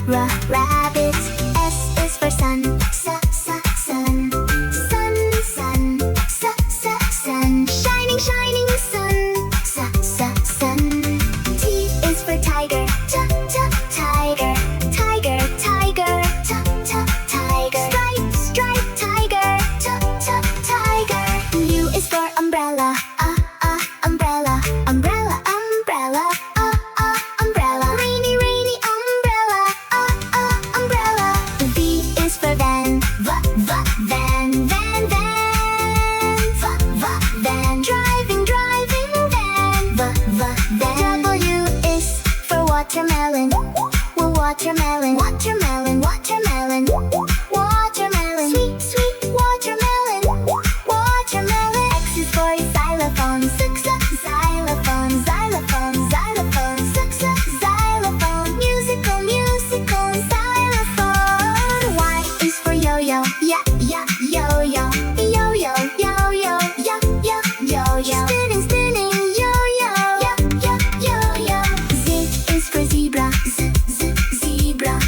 rabbit. S is for sun. Sun. Sun. Sun. Shining sun. Sun. T is for tiger. Tiger. Tiger. Stripe. Tiger. U is for umbrella. Umbrella. Rainy umbrella. Umbrella. V is for van. Van. Driving van. W is for watermelon. Watermelon. Sweet watermelon. X is for xylophone. Xylophone. Musical xylophone. Y is for yo-yo. Yo-yo. Spinning yo-yo. Z is for zebra. Zebra.